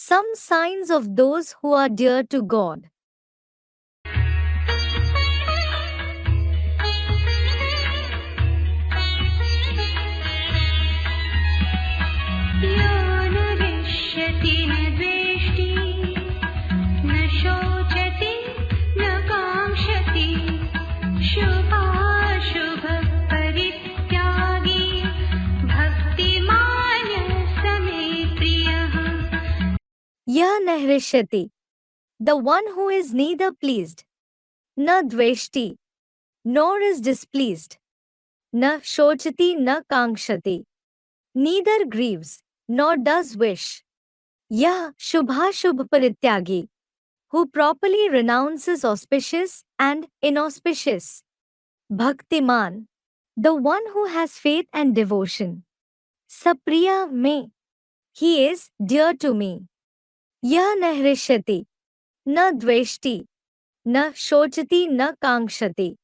Some signs of those who are dear to God. यह न हृष्यति, the one who is neither pleased, न द्वेष्टि, nor is displeased, न शोचति न कांक्षति, neither grieves, nor does wish. यह शुभाशुभ परित्यागी, who properly renounces auspicious and inauspicious. Bhaktiman, the one who has faith and devotion. Sapriya me, he is dear to me. यह न हृष्यति, न द्वेष्टि, न शोचति न कांक्षति.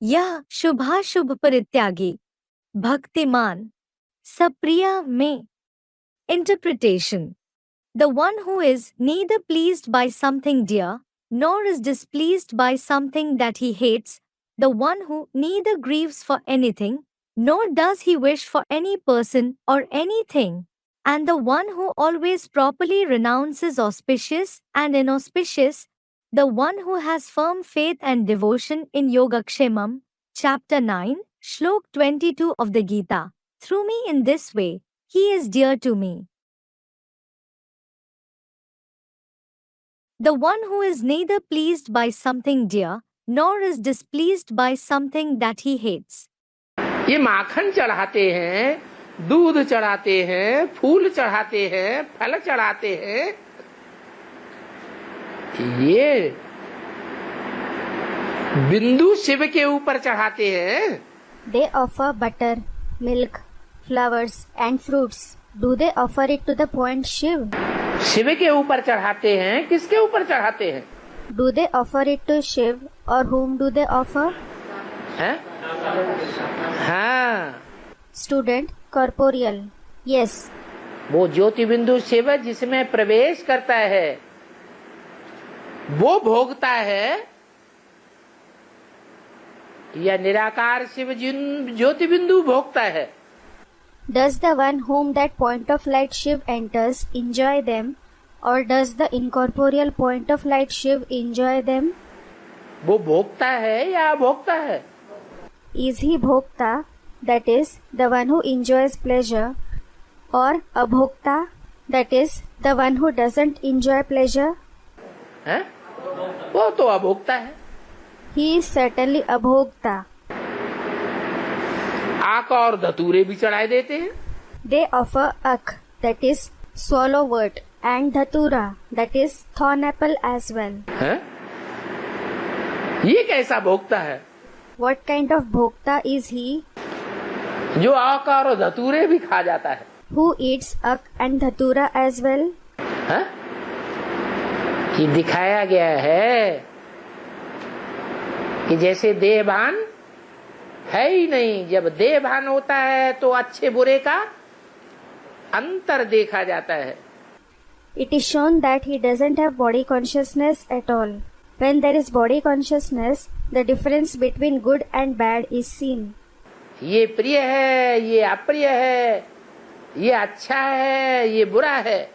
यह शुभाशुभ परित्यागी, भक्तिमान, सप्रिया में. Interpretation: the one who is neither pleased by something dear, nor is displeased by something that he hates, the one who neither grieves for anything, nor does he wish for any person or anything, and the one who always properly renounces auspicious and inauspicious, the one who has firm faith and devotion in Yogakshemam, Chapter 9, Shlok 22 of the Gita. Through me in this way, he is dear to me. The one who is neither pleased by something dear, nor is displeased by something that he hates. ये माखन चढ़ाते हैं, दूध चढ़ाते हैं, फूल चढ़ाते हैं, फल चढ़ाते हैं. ये बिंदु शिव के ऊपर चढ़ाते हैं. They offer butter, milk, flowers and fruits. Do they offer it to the point Shiv? Shiv के ऊपर चढ़ाते हैं. किसके ऊपर चढ़ाते हैं? Do they offer it to Shiv or whom do they offer? हैं? हाँ. Student, corporeal. Yes. वो ज्योति बिंदु शिव जिसमें प्रवेश करता है, वो भोगता है, या निराकार शिव ज्योति बिंदु भोगता है? Does the one whom that point of light Shiv enters enjoy them, or does the incorporeal point of light Shiv enjoy them? वो भोगता है या अभोक्ता है? Is he bhokta, that is, the one who enjoys pleasure, or abhokta, that is, the one who doesn't enjoy pleasure? हैं? वो तो अभोक्ता है. He is certainly abhokta. आक और धतूरे भी चढ़ाए देते हैं. They offer ak, that is, swallowwort, and dhatura, that is, thorn apple as well. हैं? ये कैसा भोक्ता है? What kind of bhokta is he? जो आक और धतूरे भी खा जाता है. Who eats ak and dhatura as well? हैं? कि दिखाया गया है कि जैसे देहभान है ही नहीं. जब देहभान होता है तो अच्छे बुरे का अंतर देखा जाता है. It is shown that he doesn't have body consciousness at all. When there is body consciousness, the difference between good and bad is seen. ये प्रिय है, ये अप्रिय है, ये अच्छा है, ये बुरा है.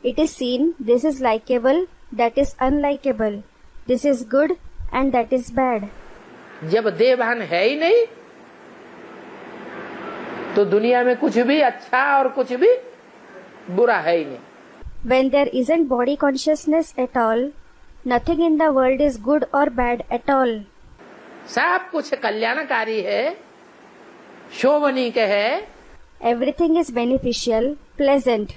It is seen this is likable, that is unlikable, this is good and that is bad. जब देहभान है ही नहीं तो दुनिया में कुछ भी अच्छा और कुछ भी बुरा है ही नहीं. When there isn't body consciousness at all, nothing in the world is good or bad at all. सब कुछ कल्याणकारी है, शोभनीक है. Everything is beneficial, pleasant.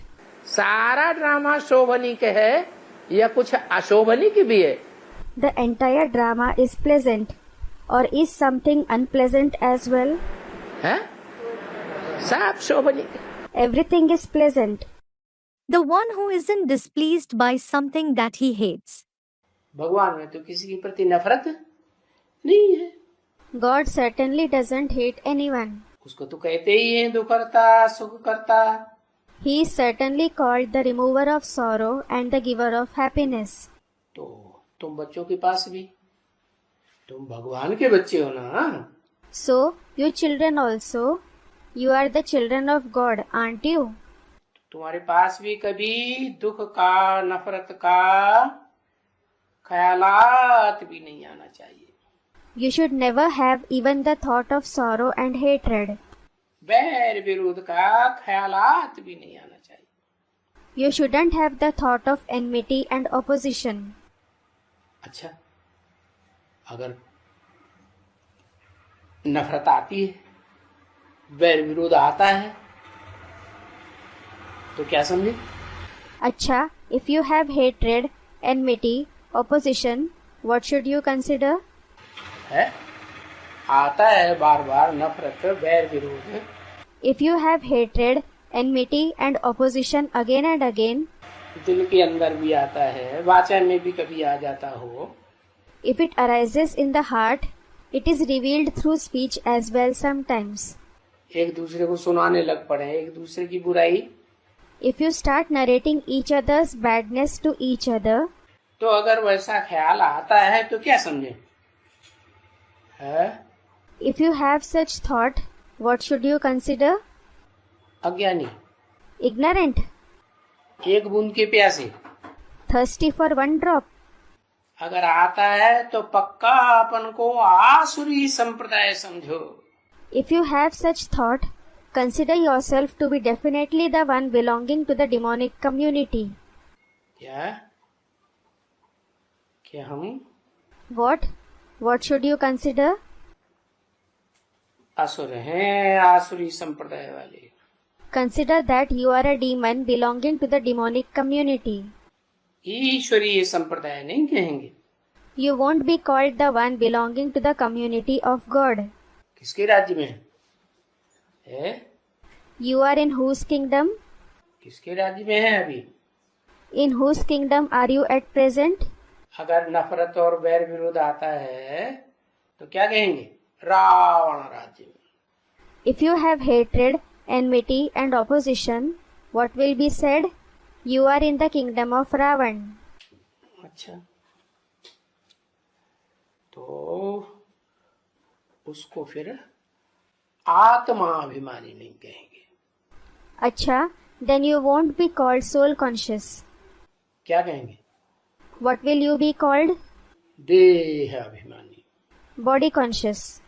सारा ड्रामा शोभनीक है या कुछ अशोभनीक भी है. The entire drama is pleasant, or is something unpleasant as well? हैं? सब शोभनीक. Everything is pleasant. The one who isn't displeased by something that he hates. भगवान में तो किसी के प्रति नफरत नहीं है. God certainly doesn't hate anyone. उसको तो कहते ही हैं दुख करता, सुख करता. He is certainly called the remover of sorrow and the giver of happiness. तो तुम बच्चों के पास भी, तुम भगवान के बच्चे हो ना। So, you children also, you are the children of God, aren't you? तुम्हारे पास भी कभी दुख का, नफरत का ख्यालात भी नहीं आना चाहिए। You should never have even the thought of sorrow and hatred. बैर विरोध का ख्यालात भी नहीं आना चाहिए। You shouldn't have the thought of enmity and opposition. अच्छा, अगर नफरत आती है, बैर विरोध आता है, तो क्या समझे? Acha, if you have hatred, enmity, opposition, what should you consider? है आता है बार बार नफरत, बैर विरोध। If you have hatred, enmity and opposition again and again, दिल के अंदर भी आता है, वाचन में भी कभी आ जाता हो, if it arises in the heart, it is revealed through speech as well sometimes. एक दूसरे को सुनाने लग पड़े, एक दूसरे की बुराई, If you start narrating each other's badness to each other, तो अगर वैसा ख्याल आता है तो क्या समझे? है if you have such thought, what should you consider? अज्ञानी, Ignorant, एक बूंद के प्यासे। thirsty for one drop. अगर आता है तो पक्का अपन को आसुरी संप्रदाय समझो। If you have such thought, consider yourself to be definitely the one belonging to the demonic community. क्या हम What? What should you consider? असुर हैं, आसुरी संप्रदाय वाले। Consider that you are a demon belonging to the demonic community. ईश्वरीय संप्रदाय नहीं कहेंगे। You won't be called the one belonging to the community of God. किसके राज्य में है? You are in whose kingdom? किसके राज्य में है अभी? In whose kingdom are you at present? अगर नफरत और बैर विरोध आता है तो क्या कहेंगे? रावण राज्य में। If you have hatred, enmity and opposition, what will be said? You are in the kingdom of Ravan. अच्छा, तो उसको फिर आत्माभिमानी नहीं कहेंगे। Acha, then you won't be called soul conscious. क्या कहेंगे? What will you be called? देह अभिमानी। Body conscious.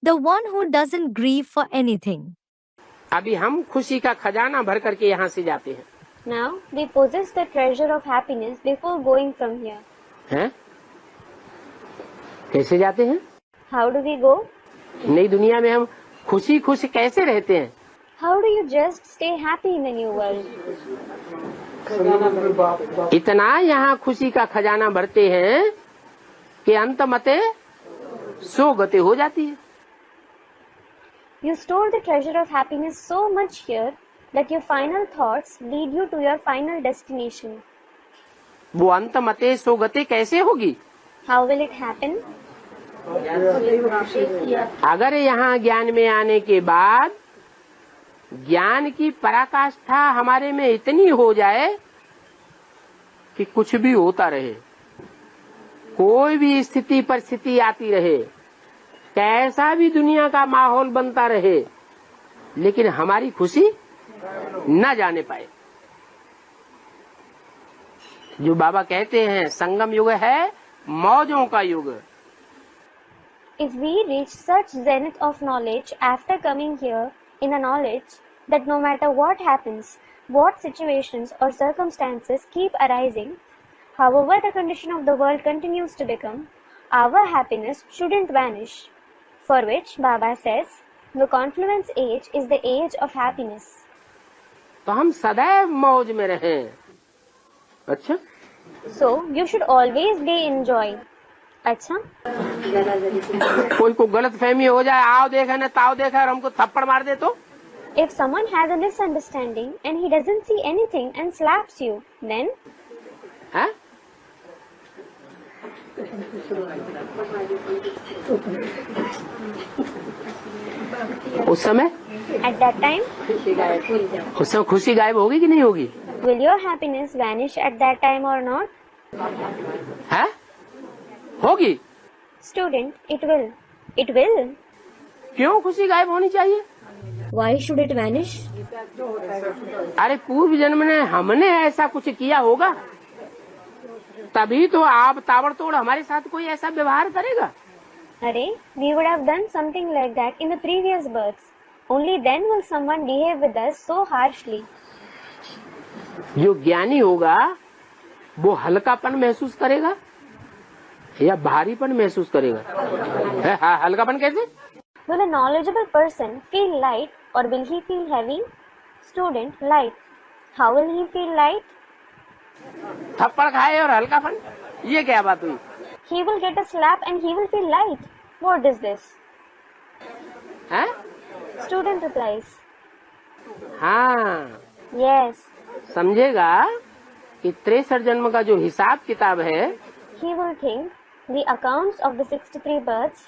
The one who doesn't grieve for anything. अभी हम खुशी का खजाना भर करके यहाँ से जाते हैं। Now we possess the treasure of happiness before going from here. हैं? कैसे जाते हैं? How do we go? नई दुनिया में हम खुशी खुश कैसे रहते हैं? How do you just stay happy in the new world? इतना यहाँ खुशी का खजाना भरते हैं कि अंत मते सो गते हो जाती है। You store the treasure of happiness so much here that your final thoughts lead you to your final destination. वो अंत मते सो गते कैसे होगी? How will it happen? अगर यहाँ ज्ञान में आने के बाद ज्ञान की पराकाष्ठा हमारे में इतनी हो जाए कि कुछ भी होता रहे, कोई भी स्थिति परिस्थिति आती रहे, कैसा भी दुनिया का माहौल बनता रहे, लेकिन हमारी खुशी न जाने पाए। जो बाबा कहते हैं संगम युग है मौजों का युग। If we reach such zenith of knowledge after coming here in the knowledge that no matter what happens, what situations or circumstances keep arising, however the condition of the world continues to become, our happiness shouldn't vanish. For which Baba says, the confluence age is the age of happiness. तो हम सदैव मौज में रहें। अच्छा, So you should always be in joy. अच्छा, कोई को गलत फहमी हो जाए, आओ देखा न ताओ देखा और हमको थप्पड़ मार दे तो if someone has a misunderstanding and he doesn't see anything and slaps you, then है? उस समय At that time, उस समय खुशी गायब होगी कि नहीं होगी? will your happiness vanish at that time or not? है? होगी। Student, it will. It will. क्यों खुशी गायब होनी चाहिए? Why should it vanish? अरे पूर्व जन्म में हमने ऐसा कुछ किया होगा, तभी तो आप ताबड़तोड़ हमारे साथ कोई ऐसा व्यवहार करेगा। Arey, we would have done something like that in the previous births. Only then will someone behave with us so harshly. जो ज्ञानी होगा वो हल्कापन महसूस करेगा या भारीपन महसूस करेगा? हल्कापन कैसे? Will a knowledgeable person feel light or will he feel heavy? Student, light. How will he feel light? थप्पड़ खाए और हल्कापन, ये क्या बात हुई? He will get a slap and he will feel light. What is this? हैं? Student replies, हाँ, yes. समझेगा कि 63 जन्म का जो हिसाब किताब है, He will think the accounts of the 63 births.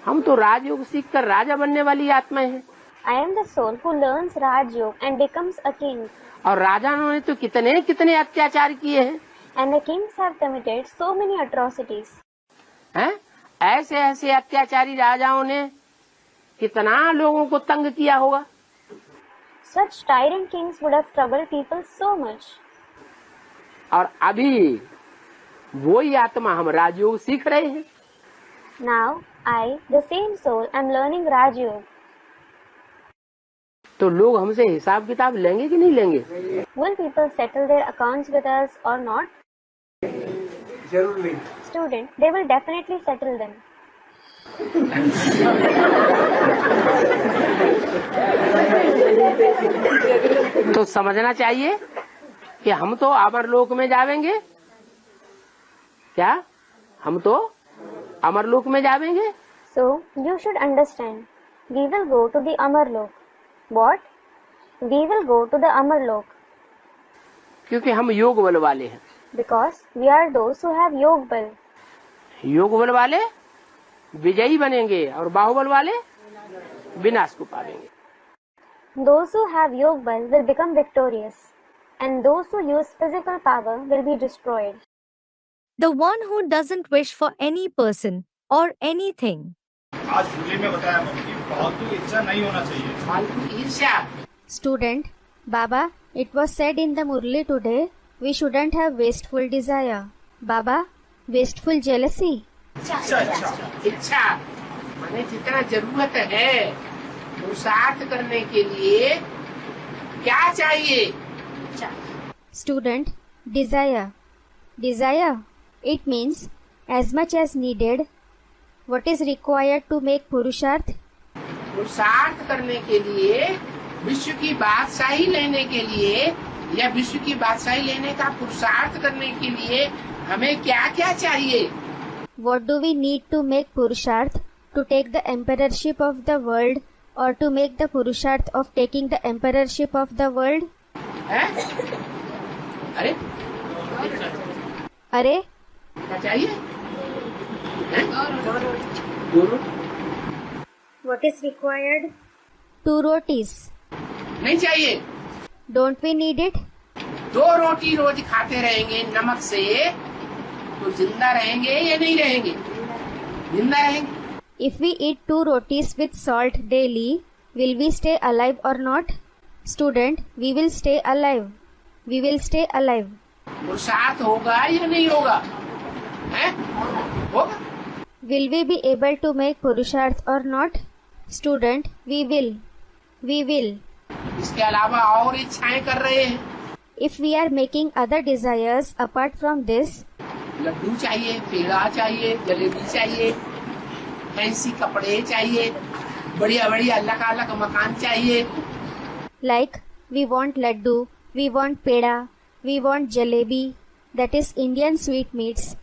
हम तो राजयोग सीख कर राजा बनने वाली आत्माएं हैं, I am the soul who learns Raj Yoga and becomes a king. और राजाओं ने तो कितने कितने अत्याचार किए हैं, And the kings have committed so many atrocities. हैं? ऐसे ऐसे अत्याचारी राजाओं ने कितना लोगों को तंग किया होगा। Such tyrant kings would have troubled people so much. और अभी वही आत्मा हम राजयोग सीख रहे हैं। Now, I, the same soul, am learning Raj Yoga. तो लोग हमसे हिसाब किताब लेंगे कि नहीं लेंगे? Will people settle their accounts with us or not? जरूर नहीं। Student, they will definitely settle them. तो समझना चाहिए कि हम तो अमरलोक में जावेंगे। क्या हम तो अमरलोक में जावेंगे? So, you should understand. We will go to the Amarlok. What? We will go to the Amarlok. क्योंकि हम योग बल वाले हैं। Because we are those who have Yog Bal. योग बल वाले विजयी बनेंगे और बाहुबल वाले विनाश को पावेंगे। Those who have Yog Bal will become victorious. And those who use physical power will be destroyed. The one who doesn't wish for any person or anything. आज मुरली में बताया कि फालतू इच्छा नहीं होना चाहिए। फालतू ईर्ष्या। Student, Baba, it was said in the Murli today, we shouldn't have wasteful desire. Baba, wasteful jealousy. इच्छा माने जितना जरूरत है पुरुषार्थ करने के लिए क्या चाहिए? Student, desire. Desire, it means as much as needed. What is required to make Purusharth? पुरुषार्थ करने के लिए, विश्व की बादशाही लेने के लिए या विश्व की बादशाही लेने का पुरुषार्थ करने के लिए हमें क्या क्या चाहिए? What do we need to make Purusharth to take the emperorship of the world or to make the Purusharth of taking the emperorship of the world? है? अरे Arey, क्या चाहिए? हैं? what is required? 2 rotis. नहीं चाहिए। Don't we need it? 2 रोटी रोज खाते रहेंगे नमक से तो जिंदा रहेंगे या नहीं रहेंगे? जिंदा रहेंगे। If we eat 2 rotis with salt daily, will we stay alive or not? Student, we will stay alive. We will stay alive. पुरुषार्थ होगा या नहीं होगा? हैं? होगा। Will we be able to make Purusharth or not? Student, we will. We will. इसके अलावा और इच्छाएं कर रहे हैं। If we are making other desires apart from this, Laddu चाहिए, पेड़ा चाहिए, जलेबी चाहिए, फैंसी कपड़े चाहिए, बढ़िया बढ़िया अलग अलग मकान चाहिए, like we want laddu, we want peda, we want jalebi, that is Indian sweetmeats,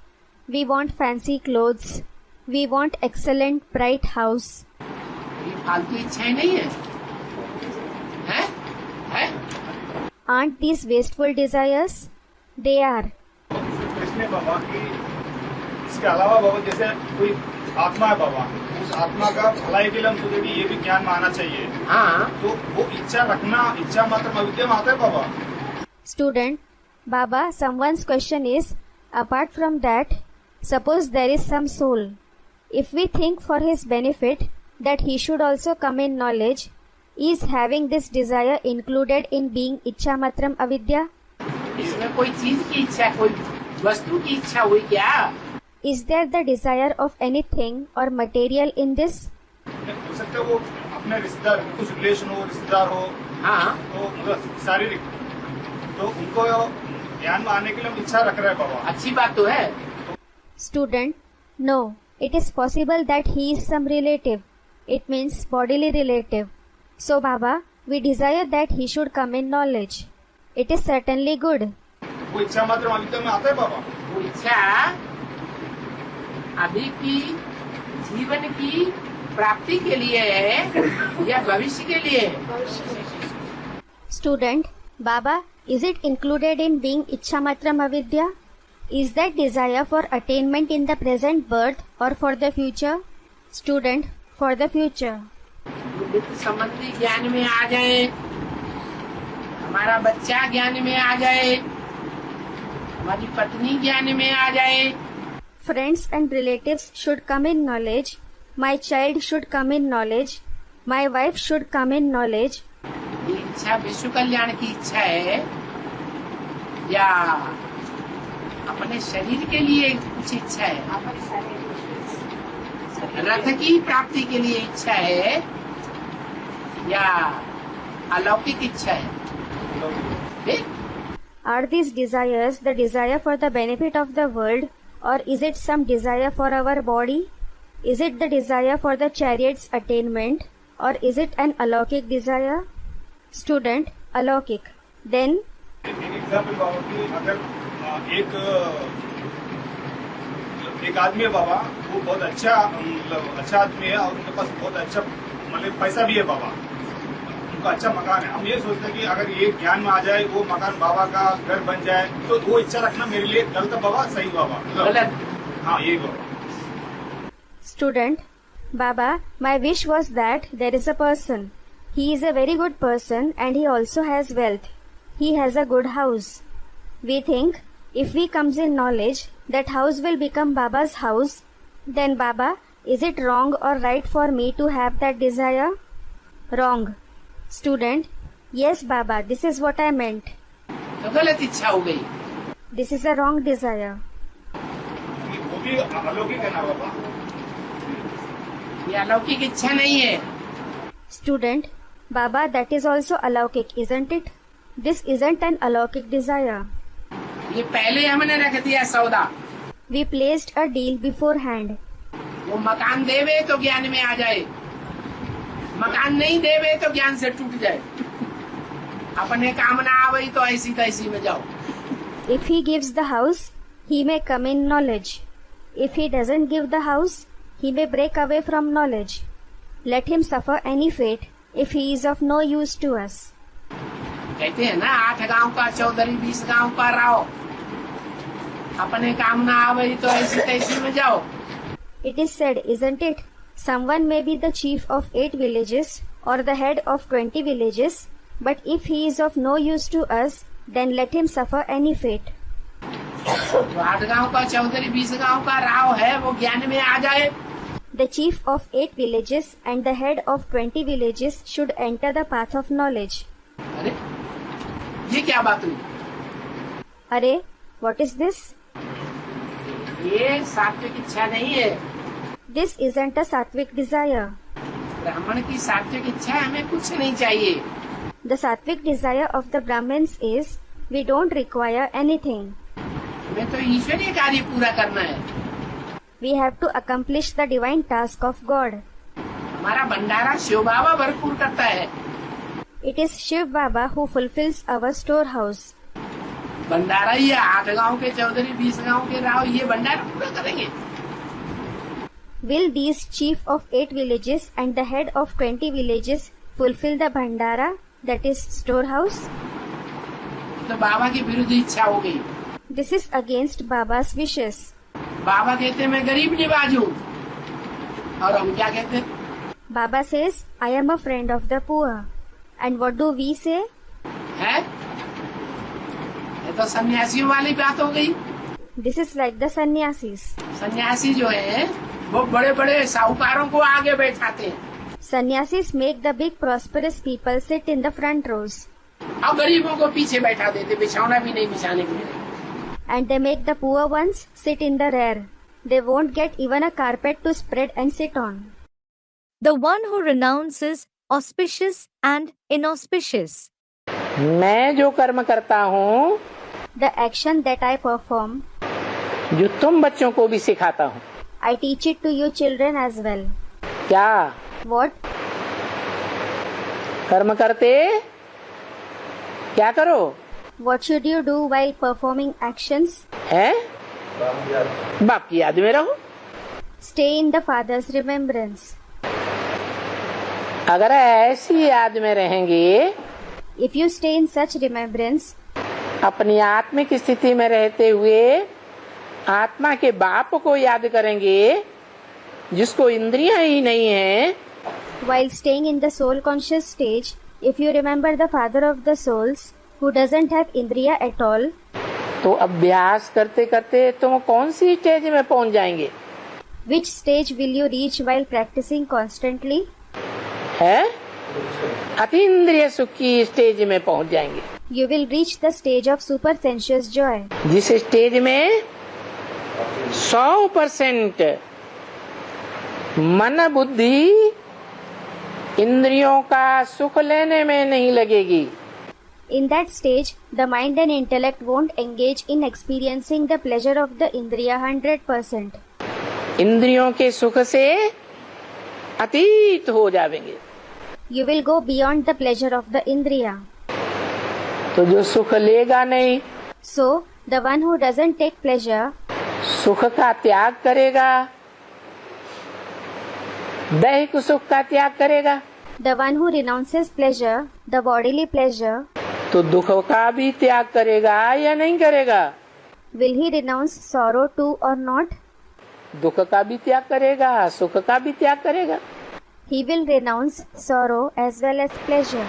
we want fancy clothes, we want excellent bright house. ये फालतू इच्छाएं नहीं है, हैं? हैं? Aren't these wasteful desires? They are. Krishna बाबा की इसके अलावा बाबा जैसे कोई आत्मा है बाबा, उस आत्मा का भलाई के लिए हम सोचे कि ये भी ज्ञान में आना चाहिए। हाँ, तो वो इच्छा रखना, इच्छा मात्र अविद्या में आता है बाबा। Student, Baba, someone's question is, apart from that, suppose there is some soul. If we think for his benefit that he should also come in knowledge, is having this desire included in being इच्छा मात्रम अविद्या? इसमें कोई चीज की इच्छा, कोई वस्तु की इच्छा हुई क्या? Is there the desire of anything or material in this? हो सकता है वो अपने रिश्तेदार, कुछ रिलेशन हो, रिश्तेदार हो, हाँ, तो मतलब शारीरिक, तो उनको ज्ञान में आने के लिए हम इच्छा रख रहे हैं बाबा। अच्छी बात तो है। Student, no. It is possible that he is some relative. It means bodily relative. So Baba, we desire that he should come in knowledge. It is certainly good. वो इच्छा मात्र अविद्या में आता है बाबा। वो इच्छा अभी की जीवन की प्राप्ति के लिए है या भविष्य के लिए है? Student, Baba, is it included in being इच्छा मात्रम अविद्या? Is that desire for attainment in the present birth or for the future? Student, for the future. मित्र संबंधी ज्ञान में आ जाए, हमारा बच्चा ज्ञान में आ जाए, हमारी पत्नी ज्ञान में आ जाए, Friends and relatives should come in knowledge. My child should come in knowledge. My wife should come in knowledge. ये इच्छा विश्व कल्याण की इच्छा है या अपने शरीर के लिए कुछ इच्छा है? रथ की प्राप्ति के लिए इच्छा है या अलौकिक इच्छा है? ठीक? Are these desires the desire for the benefit of the world, or is it some desire for our body? Is it the desire for the chariot's attainment, or is it an alaukic desire? Student, alaukic. Then, एक example बाबा की, अगर एक आदमी है बाबा, वो बहुत अच्छा अच्छा आदमी है और उनके पास बहुत अच्छा मतलब पैसा भी है बाबा, उनका अच्छा मकान है। हम ये सोचते हैं कि अगर ये ज्ञान में आ जाए, वो मकान बाबा का घर बन जाए, तो वो इच्छा रखना मेरे लिए गलत है बाबा, सही बाबा? गलत। हाँ, यही बाबा। Student, Baba, my wish was that there is a person. He is a very good person and he also has wealth. He has a good house. We think if he comes in knowledge, that house will become Baba's house. Then Baba, is it wrong or right for me to have that desire? Wrong. Student, yes Baba, this is what I meant. तो गलत इच्छा हो गई। This is a wrong desire. वो भी अलौकिक है ना बाबा? ये अलौकिक इच्छा नहीं है। Student, Baba, that is also alaukic, isn't it? This isn't an alaukic desire. ये पहले हमने रख दिया सौदा। We placed a deal beforehand. वो मकान देवे तो ज्ञान में आ जाए, मकान नहीं देवे तो ज्ञान से टूट जाए। अपने कामना आवे तो ऐसी तैसी में जाओ। If he gives the house, he may come in knowledge. If he doesn't give the house, he may break away from knowledge. Let him suffer any fate if he is of no use to us. कहते हैं ना, 8 गांव का चौधरी 20 गांव का राव, अपने कामना आवे तो ऐसी तैसी में जाओ। It is said, isn't it? Someone may be the chief of 8 villages or the head of 20 villages, but if he is of no use to us, then let him suffer any fate. 8 गांव का चौधरी 20 गांव का राव है, वो ज्ञान में आ जाए। The chief of 8 villages and the head of 20 villages should enter the path of knowledge. अरे ये क्या बात हुई? अरे, what is this? ये सात्विक इच्छा नहीं है। This isn't a sattvic desire. ब्राह्मण की सात्विक इच्छा है, हमें कुछ नहीं चाहिए। The sattvic desire of the Brahmins is, we don't require anything. हमें तो ईश्वरीय कार्य पूरा करना है। We have to accomplish the divine task of God. हमारा भंडारा शिव बाबा भरपूर करता है। It is Shiv Baba who fulfills our storehouse. भंडारा ये 8 गांव के चौधरी 20 गांव के राव ये भंडारा पूरा करेंगे। Will these chief of 8 villages and the head of 20 villages fulfill the bhandara, that is storehouse? तो बाबा की विरुद्ध इच्छा हो गई। This is against Baba's wishes. बाबा कहते मैं गरीब निवाज हूँ, और हम क्या कहते? Baba says, I am a friend of the poor. And what do we say? है? ये तो सन्यासियों वाली बात हो गई। This is like the sannyasis. सन्यासी जो है वो बड़े बड़े साहूकारों को आगे बैठाते हैं, Sannyasis make the big prosperous people sit in the front rows. और गरीबों को पीछे बैठा देते, बिछौना भी नहीं बिछाने के लिए। And they make the poor ones sit in the rear. They won't get even a carpet to spread and sit on. The one who renounces auspicious and inauspicious. मैं जो कर्म करता हूँ, The action that I perform, जो तुम बच्चों को भी सिखाता हूँ। I teach it to you children as well. क्या? What? कर्म करते क्या करो? What should you do while performing actions? है? बाप की याद में रहो। Stay in the Father's remembrance. अगर ऐसी याद में रहेंगे, If you stay in such remembrance, अपनी आत्मिक स्थिति में रहते हुए आत्मा के बाप को याद करेंगे, जिसको इंद्रियां ही नहीं है, while staying in the soul conscious stage, if you remember the Father of the souls, who doesn't have indriya at all, तो अभ्यास करते करते तुम कौन सी स्टेज में पहुंच जाएंगे? which stage will you reach while practicing constantly? है? अतीन्द्रिय सुख की स्टेज में पहुंच जाएंगे, You will reach the stage of super sensuous joy, जिस स्टेज में 100% मन बुद्धि इंद्रियों का सुख लेने में नहीं लगेगी। In that stage, the mind and intellect won't engage in experiencing the pleasure of the indriya 100%. इंद्रियों के सुख से अतीत हो जाएंगे। You will go beyond the pleasure of the indriya. तो जो सुख लेगा नहीं, So, the one who doesn't take pleasure, सुख का त्याग करेगा, दैहिक सुख का त्याग करेगा, the one who renounces pleasure, the bodily pleasure, तो दुख का भी त्याग करेगा या नहीं करेगा? will he renounce sorrow too or not? दुख का भी त्याग करेगा, सुख का भी त्याग करेगा, He will renounce sorrow as well as pleasure.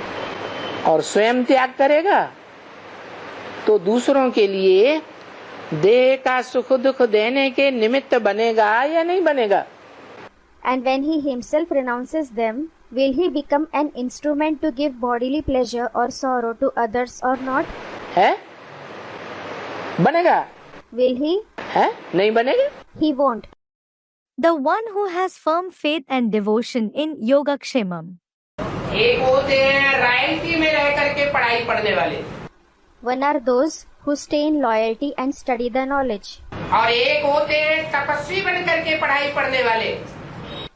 और स्वयं त्याग करेगा, तो दूसरों के लिए देह का सुख दुख देने के निमित्त बनेगा या नहीं बनेगा? And when he himself renounces them, will he become an instrument to give bodily pleasure or sorrow to others or not? है? बनेगा? Will he? है? नहीं बनेगा? He won't. The one who has firm faith and devotion in Yogakshemam. एक होते हैं royalty में रह करके पढ़ाई पढ़ने वाले, One are those who stay in loyalty and study the knowledge, और एक होते हैं तपस्वी बन करके पढ़ाई पढ़ने वाले।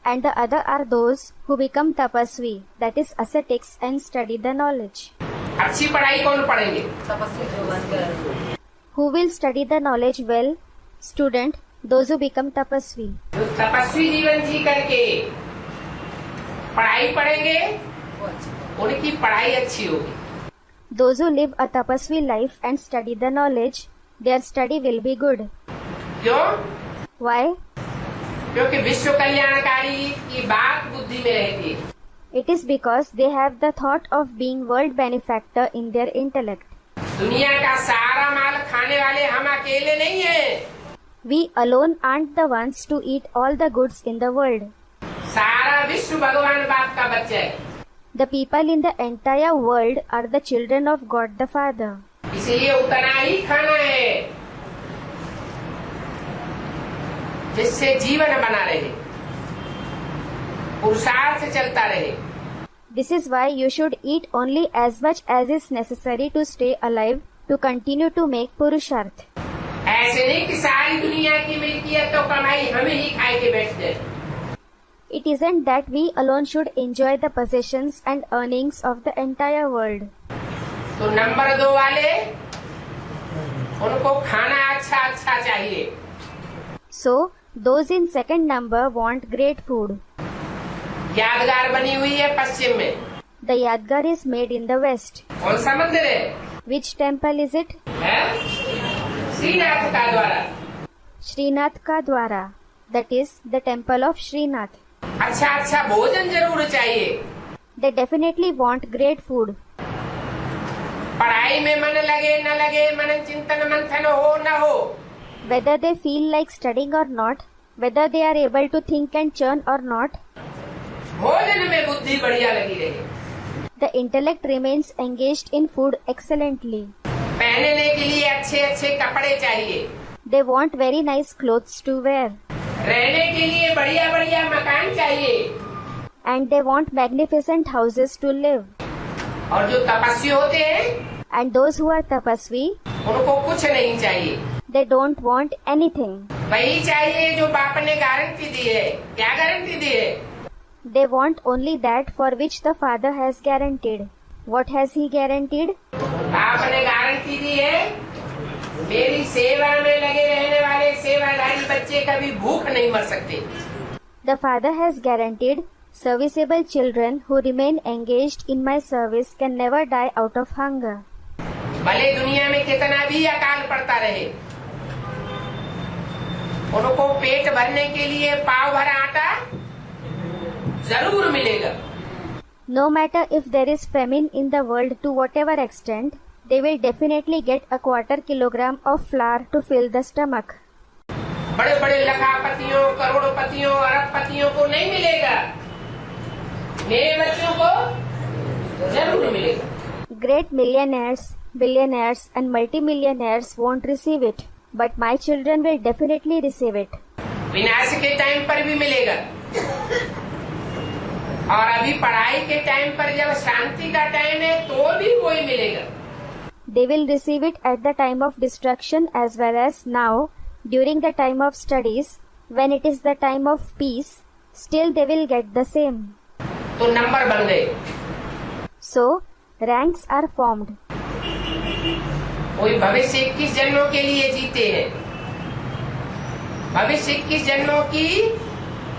and the other are those who become tapasvi, that is ascetics, and study the knowledge. अच्छी पढ़ाई कौन पढ़ेंगे? Who will study the knowledge well? Student, those who become tapasvi. जो तपस्वी जीवन जी करके पढ़ाई पढ़ेंगे, उनकी पढ़ाई अच्छी होगी। Those who live a tapasvi life and study the knowledge, their study will be good. क्यों? Why? क्योंकि विश्व कल्याणकारी की बात बुद्धि में रहती है। It is because they have the thought of being world benefactor in their intellect. दुनिया का सारा माल खाने वाले हम अकेले नहीं हैं। We alone aren't the ones to eat all the goods in the world. सारा विश्व भगवान बाप का बच्चा है, The people in the entire world are the children of God the Father. इसलिए उतना ही खाना है जिससे जीवन बना रहे, पुरुषार्थ चलता रहे। This is why you should eat only as much as is necessary to stay alive, to continue to make purusharth. ऐसे नहीं कि सारी दुनिया की मिल्कियत तो कमाई हम ही खाए के बैठ जाए। It isn't that we alone should enjoy the possessions and earnings of the entire world. तो नंबर 2 वाले, उनको खाना अच्छा अच्छा चाहिए। So, those in second number want great food. यादगार बनी हुई है पश्चिम में। The Yadgar is made in the west. कौन सा मंदिर है? Which temple is it? है? श्रीनाथ का द्वारा। श्रीनाथ का द्वारा, that is the temple of Srinath. अच्छा अच्छा भोजन जरूर चाहिए। They definitely want great food. पढ़ाई में मन लगे न लगे, मनन चिंतन मंथन हो न हो, Whether they feel like studying or not, whether they are able to think and churn or not, भोजन में बुद्धि बढ़िया लगी रहे। the intellect remains engaged in food excellently. पहनने के लिए अच्छे अच्छे कपड़े चाहिए, They want very nice clothes to wear. रहने के लिए बढ़िया बढ़िया मकान चाहिए, And they want magnificent houses to live. और जो तपस्वी होते हैं And those who are tapasvi, उनको कुछ नहीं चाहिए, they don't want anything. वही चाहिए जो बाप ने गारंटी दी है। क्या गारंटी दी है? They want only that for which the Father has guaranteed. What has He guaranteed? बाप ने गारंटी दी है, मेरी सेवा में लगे रहने वाले सेवाधारी बच्चे कभी भूख नहीं मर सकते। The Father has guaranteed serviceable children who remain engaged in my service can never die out of hunger. भले दुनिया में कितना भी अकाल पड़ता रहे, उनको पेट भरने के लिए पाव भर आटा जरूर मिलेगा। No matter if there is famine in the world to whatever extent, they will definitely get a quarter kilogram of flour to fill the stomach. बड़े बड़े लखापतियों, करोड़पतियों, अरबपतियों को नहीं मिलेगा, मेरे बच्चों को जरूर मिलेगा। Great millionaires, billionaires and multimillionaires won't receive it, but my children will definitely receive it. विनाश के टाइम पर भी मिलेगा, और अभी पढ़ाई के टाइम पर जब शांति का टाइम है तो भी वही मिलेगा। They will receive it at the time of destruction as well as now, during the time of studies, when it is the time of peace, still they will get the same. तो number बन गए। So, ranks are formed. कोई भविष्य 21 जन्मों के लिए जीते हैं, भविष्य 21 जन्मों की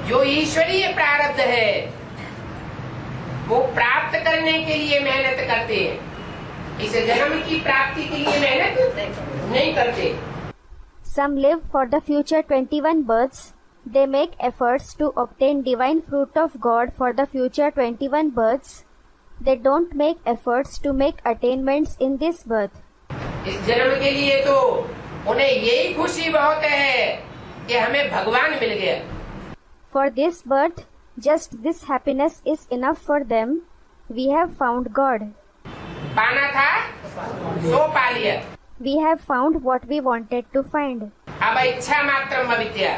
जो ईश्वरीय प्रारब्ध है वो प्राप्त करने के लिए मेहनत करते हैं, इस जन्म की प्राप्ति के लिए मेहनत नहीं करते। Some live for the future 21 births. They make efforts to obtain divine fruit of God for the future 21 births. They don't make efforts to make attainments in this birth. इस जन्म के लिए तो उन्हें यही खुशी बहुत है कि हमें भगवान मिल गया। For this birth, just this happiness is enough for them. We have found God. पाना था सो पा लिया, We have found what we wanted to find. अब इच्छा मात्रम अविद्या।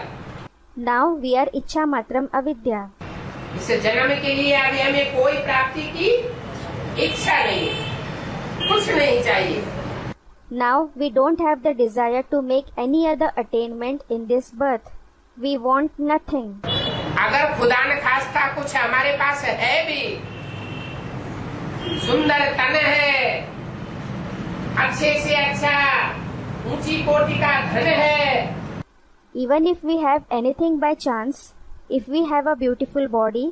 Now we are Ichha Matram Avidya. इस जन्म के लिए अभी हमें कोई प्राप्ति की इच्छा नहीं, कुछ नहीं चाहिए। Now we don't have the desire to make any other attainment in this birth. We want nothing. अगर खुदा न खास्ता कुछ हमारे पास है भी, सुंदर तन है, अच्छे से अच्छा ऊंची कोटि का धन है, Even if we have anything by chance, if we have a beautiful body,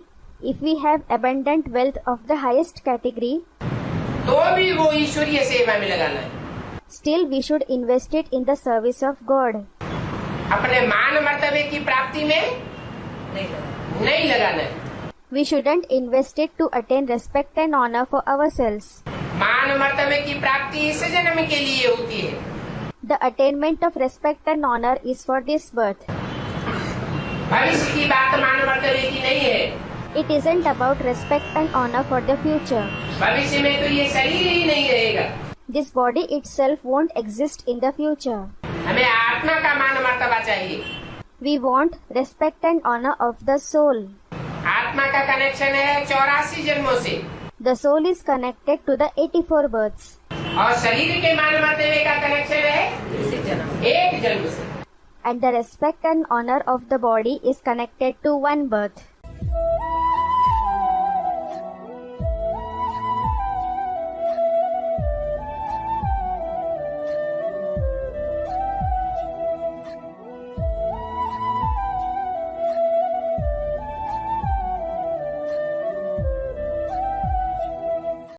if we have abundant wealth of the highest category, तो भी वो ईश्वरीय सेवा में लगाना है। still we should invest it in the service of God. अपने मान मर्तबे की प्राप्ति में नहीं लगाना है। We shouldn't invest it to attain respect and honor for ourselves. मान मर्तबे की प्राप्ति इस जन्म के लिए होती है। The attainment of respect and honor is for this birth. भविष्य की बात मान मर्तबे की नहीं है। It isn't about respect and honor for the future. भविष्य में तो ये शरीर ही नहीं रहेगा। This body itself won't exist in the future. हमें आत्मा का मान मर्तबा चाहिए। We want respect and honor of the soul. आत्मा का कनेक्शन है 84 जन्मों से, The soul is connected to the 84 births. और शरीर के मान मर्तबे का कनेक्शन है एक जन्म से। And the respect and honor of the body is connected to one birth.